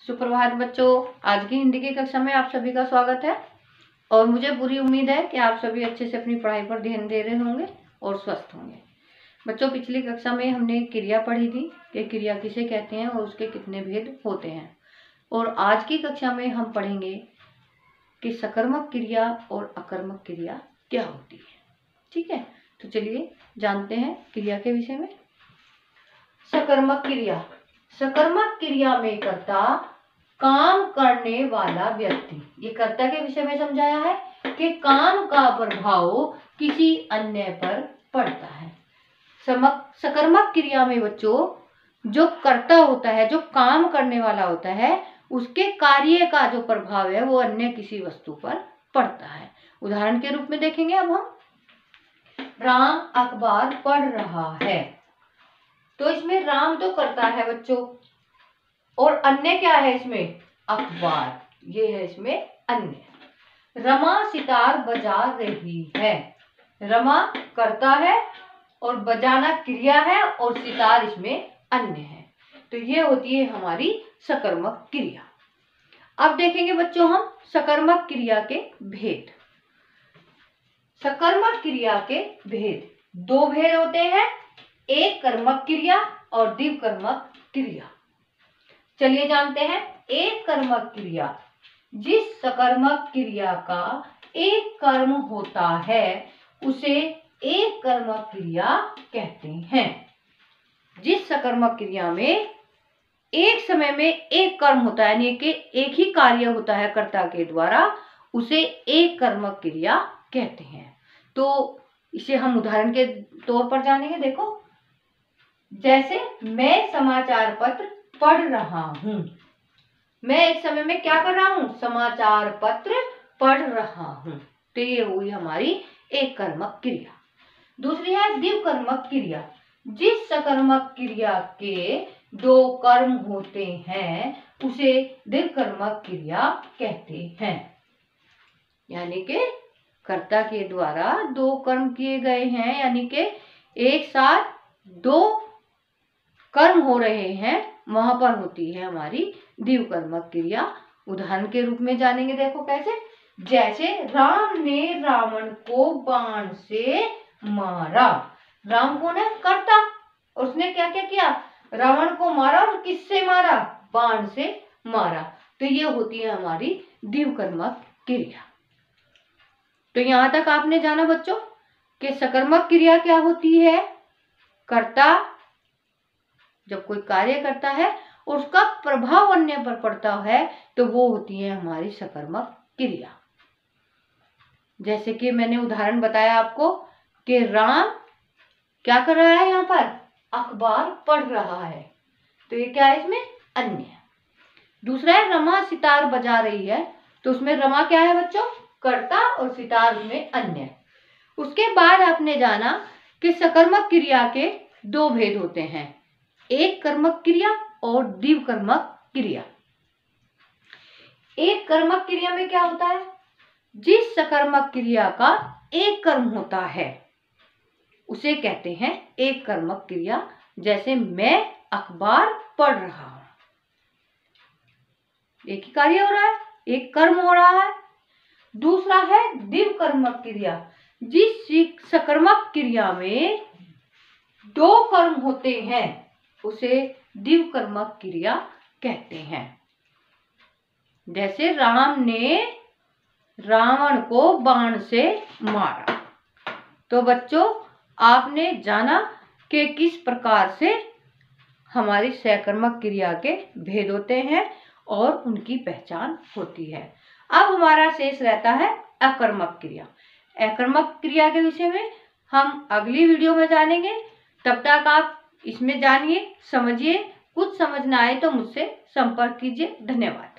सुप्रभात बच्चों, आज की हिंदी की कक्षा में आप सभी का स्वागत है और मुझे पूरी उम्मीद है कि आप सभी अच्छे से अपनी पढ़ाई पर ध्यान दे रहे होंगे और स्वस्थ होंगे। बच्चों, पिछली कक्षा में हमने क्रिया पढ़ी थी कि क्रिया किसे कहते हैं और उसके कितने भेद होते हैं, और आज की कक्षा में हम पढ़ेंगे कि सकर्मक क्रिया और अकर्मक क्रिया क्या होती है। ठीक है, तो चलिए जानते हैं क्रिया के विषय में। सकर्मक क्रिया। सकर्मक क्रिया में कर्ता काम करने वाला व्यक्ति, ये कर्ता के विषय में समझाया है कि काम का प्रभाव किसी अन्य पर पड़ता है। सकर्मक क्रिया में बच्चों जो कर्ता होता है, जो काम करने वाला होता है, उसके कार्य का जो प्रभाव है वो अन्य किसी वस्तु पर पड़ता है। उदाहरण के रूप में देखेंगे अब हम, राम अखबार पढ़ रहा है, तो इसमें राम तो करता है बच्चों, और अन्य क्या है इसमें? अखबार, ये है इसमें अन्य। रमा सितार बजा रही है, रमा करता है और बजाना क्रिया है और सितार इसमें अन्य है, तो ये होती है हमारी सकर्मक क्रिया। अब देखेंगे बच्चों हम सकर्मक क्रिया के भेद। सकर्मक क्रिया के भेद, दो भेद होते हैं, एक कर्मक क्रिया और द्विकर्मक क्रिया। चलिए जानते हैं। एक कर्मक क्रिया, जिस सकर्मक क्रिया का एक कर्म होता है उसे एक कर्मक क्रिया कहते हैं। जिस सकर्मक क्रिया में एक समय में एक कर्म होता है, यानी कि एक ही कार्य होता है कर्ता के द्वारा, उसे एक कर्मक क्रिया कहते हैं। तो इसे हम उदाहरण के तौर पर जानेंगे। देखो, जैसे मैं समाचार पत्र पढ़ रहा हूं, मैं एक समय में क्या कर रहा हूं? समाचार पत्र पढ़ रहा हूं, तो ये हुई हमारी एक कर्मक क्रिया। दूसरी है द्विकर्मक क्रिया। जिस सकर्मक क्रिया के दो कर्म होते हैं उसे द्विकर्मक क्रिया कहते हैं, यानी कि कर्ता के द्वारा दो कर्म किए गए हैं, यानी कि एक साथ दो कर्म हो रहे हैं, वहां पर होती है हमारी द्विकर्मक क्रिया। उदाहरण के रूप में जानेंगे। देखो कैसे, जैसे राम ने रावण को बाण से मारा। राम कौन है? कर्ता, और उसने क्या क्या किया? रावण को मारा, और किससे मारा? बाण से मारा, तो ये होती है हमारी द्विकर्मक क्रिया। तो यहां तक आपने जाना बच्चों कि सकर्मक क्रिया क्या होती है। कर्ता जब कोई कार्य करता है और उसका प्रभाव अन्य पर पड़ता है तो वो होती है हमारी सकर्मक क्रिया। जैसे कि मैंने उदाहरण बताया आपको कि राम क्या कर रहा है, यहाँ पर अखबार पढ़ रहा है, तो ये क्या है इसमें? अन्य। दूसरा है रमा सितार बजा रही है, तो उसमें रमा क्या है बच्चों? कर्ता, और सितार उसमें अन्य। उसके बाद आपने जाना कि सकर्मक क्रिया के दो भेद होते हैं, एक कर्मक क्रिया और द्विकर्मक क्रिया। एक कर्मक क्रिया में क्या होता है? जिस सकर्मक क्रिया का एक कर्म होता है उसे कहते हैं एक कर्मक क्रिया। जैसे मैं अखबार पढ़ रहा हूं, एक ही कार्य हो रहा है, एक कर्म हो रहा है। दूसरा है द्विकर्मक क्रिया। जिस सकर्मक क्रिया में दो कर्म होते हैं उसे द्विकर्मक क्रिया कहते हैं। जैसे राम ने रावण को बाण से मारा। तो बच्चों, आपने जाना कि किस प्रकार से हमारी सकर्मक क्रिया के भेद होते हैं और उनकी पहचान होती है। अब हमारा शेष रहता है अकर्मक क्रिया। अकर्मक क्रिया के विषय में हम अगली वीडियो में जानेंगे। तब तक आप इसमें जानिए, समझिए। कुछ समझ ना आए तो मुझसे संपर्क कीजिए। धन्यवाद।